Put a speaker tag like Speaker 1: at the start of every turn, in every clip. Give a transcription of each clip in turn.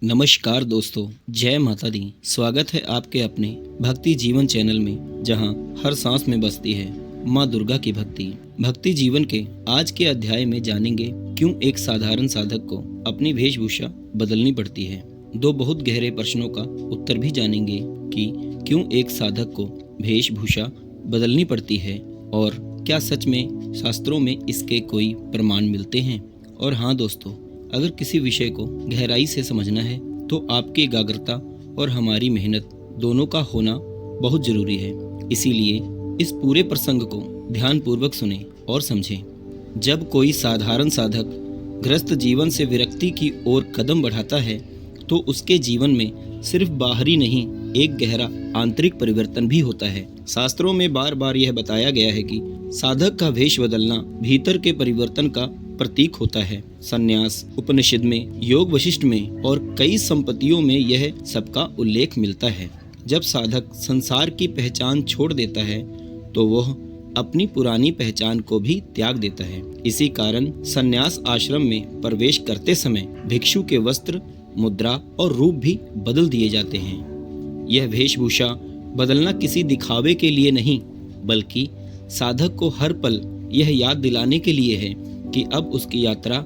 Speaker 1: नमस्कार दोस्तों, जय माता दी। स्वागत है आपके अपने भक्ति जीवन चैनल में, जहां हर सांस में बसती है माँ दुर्गा की भक्ति। भक्ति जीवन के आज के अध्याय में जानेंगे क्यों एक साधारण साधक को अपनी वेशभूषा बदलनी पड़ती है। दो बहुत गहरे प्रश्नों का उत्तर भी जानेंगे कि क्यों एक साधक को वेशभूषा बदलनी पड़ती है और क्या सच में शास्त्रों में इसके कोई प्रमाण मिलते हैं। और हाँ दोस्तों, अगर किसी विषय को गहराई से समझना है तो आपकी एकाग्रता और हमारी मेहनत दोनों का होना बहुत जरूरी है। इसीलिए इस पूरे प्रसंग को ध्यानपूर्वक सुने और समझें। जब कोई साधारण साधक ग्रस्त जीवन से विरक्ति की ओर कदम बढ़ाता है तो उसके जीवन में सिर्फ बाहरी नहीं, एक गहरा आंतरिक परिवर्तन भी होता है। शास्त्रों में बार बार यह बताया गया है कि साधक का वेश बदलना भीतर के परिवर्तन का प्रतीक होता है। संन्यास उपनिषद में, योग वशिष्ठ में और कई संपत्तियों में यह सबका उल्लेख मिलता है। जब साधक संसार की पहचान छोड़ देता है तो वह अपनी पुरानी पहचान को भी त्याग देता है। इसी कारण संन्यास आश्रम में प्रवेश करते समय भिक्षु के वस्त्र, मुद्रा और रूप भी बदल दिए जाते हैं। यह वेशभूषा बदलना किसी दिखावे के लिए नहीं, बल्कि साधक को हर पल यह याद दिलाने के लिए है कि अब उसकी यात्रा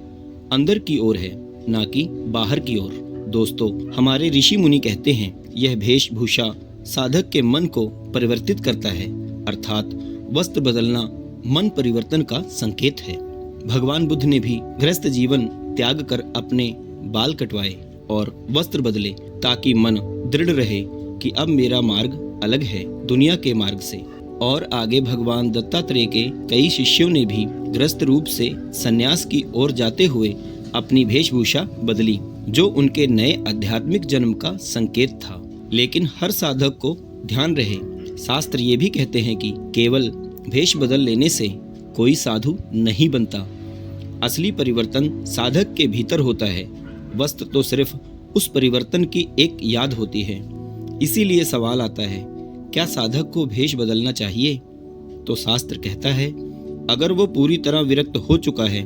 Speaker 1: अंदर की ओर है, ना कि बाहर की ओर। दोस्तों, हमारे ऋषि मुनि कहते हैं, यह वेशभूषा साधक के मन को परिवर्तित करता है, अर्थात वस्त्र बदलना मन परिवर्तन का संकेत है। भगवान बुद्ध ने भी गृहस्थ जीवन त्याग कर अपने बाल कटवाए और वस्त्र बदले ताकि मन दृढ़ रहे कि अब मेरा मार्ग अलग है दुनिया के मार्ग से। और आगे भगवान दत्तात्रेय के कई शिष्यों ने भी ग्रस्त रूप से संन्यास की ओर जाते हुए अपनी वेशभूषा बदली, जो उनके नए आध्यात्मिक जन्म का संकेत था। लेकिन हर साधक को ध्यान रहे, शास्त्र ये भी कहते हैं कि केवल वेश बदल लेने से कोई साधु नहीं बनता। असली परिवर्तन साधक के भीतर होता है। वस्त्र तो सिर्फ उस परिवर्तन की एक याद होती है। इसीलिए सवाल आता है, क्या साधक को वेश बदलना चाहिए? तो शास्त्र कहता है, अगर वो पूरी तरह विरक्त हो चुका है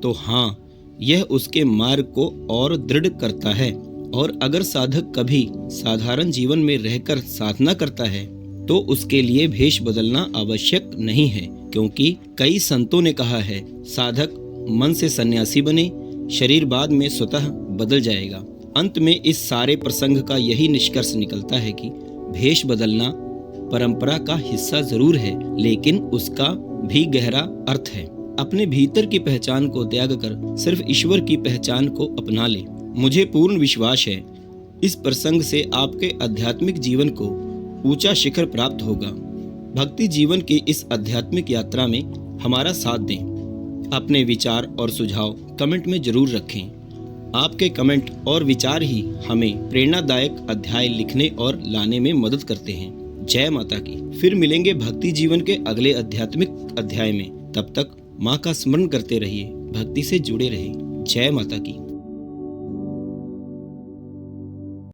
Speaker 1: तो हाँ, यह उसके मार्ग को और दृढ़ करता है। और अगर साधक कभी साधारण जीवन में रहकर साधना करता है तो उसके लिए वेश बदलना आवश्यक नहीं है, क्योंकि कई संतों ने कहा है, साधक मन से सन्यासी बने, शरीर बाद में स्वतः बदल जाएगा। अंत में इस सारे प्रसंग का यही निष्कर्ष निकलता है कि वेश बदलना परंपरा का हिस्सा जरूर है, लेकिन उसका भी गहरा अर्थ है। अपने भीतर की पहचान को त्याग कर सिर्फ ईश्वर की पहचान को अपना ले। मुझे पूर्ण विश्वास है, इस प्रसंग से आपके आध्यात्मिक जीवन को ऊंचा शिखर प्राप्त होगा। भक्ति जीवन की इस आध्यात्मिक यात्रा में हमारा साथ दें। अपने विचार और सुझाव कमेंट में जरूर रखें। आपके कमेंट और विचार ही हमें प्रेरणादायक अध्याय लिखने और लाने में मदद करते हैं। जय माता की। फिर मिलेंगे भक्ति जीवन के अगले आध्यात्मिक अध्याय में। तब तक माँ का स्मरण करते रहिए, भक्ति से जुड़े रहिए। जय माता की।